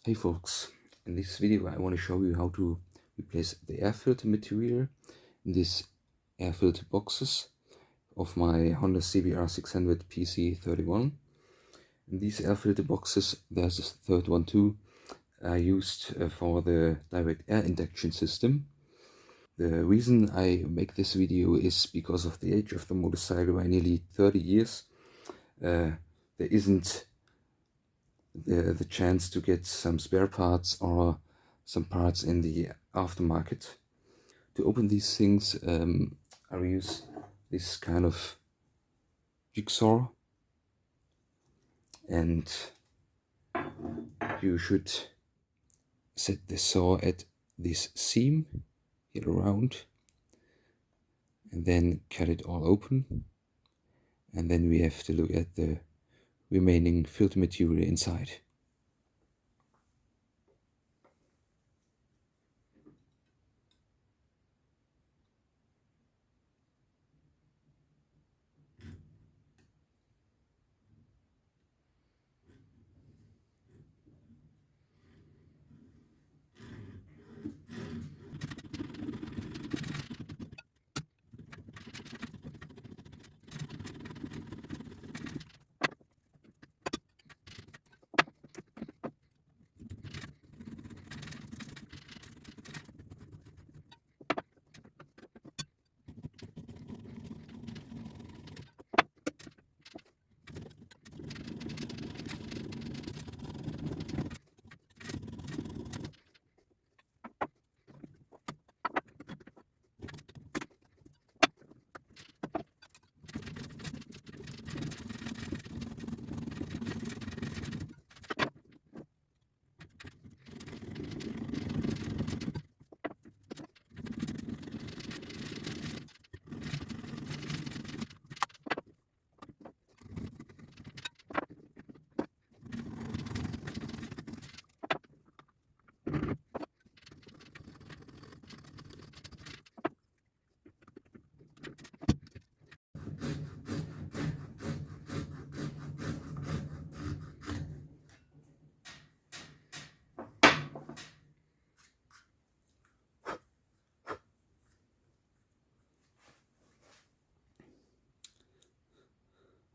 Hey folks, in this video I want to show you how to replace the air filter material in these air filter boxes of my Honda CBR 600 PC31. In these air filter boxes, there's a third one too, used for the direct air induction system. The reason I make this video is because of the age of the motorcycle. By nearly 30 years, there isn't the chance to get some spare parts or some parts in the aftermarket. To open these things, I use this kind of jigsaw, and you should set the saw at this seam here around and then cut it all open, and then we have to look at the remaining filter material inside.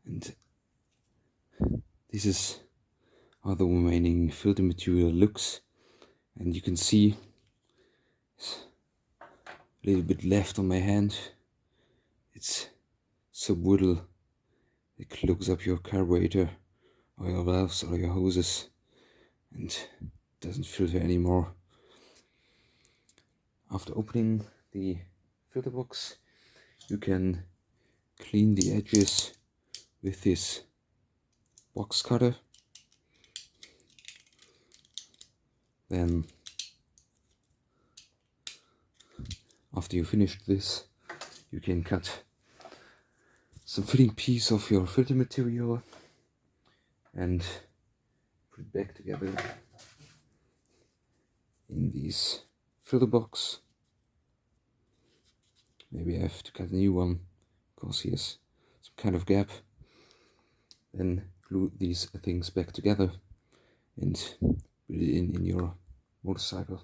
And this is how the remaining filter material looks, and you can see a little bit left on my hand. It's so brittle it clogs up your carburetor or your valves or your hoses and doesn't filter anymore. After opening the filter box, you can clean the edges with this box cutter. Then after you finished this, you can cut some fitting piece of your filter material and put it back together in this filter box. Maybe I have to cut a new one because here's some kind of gap. Then glue these things back together and put it in your motorcycle.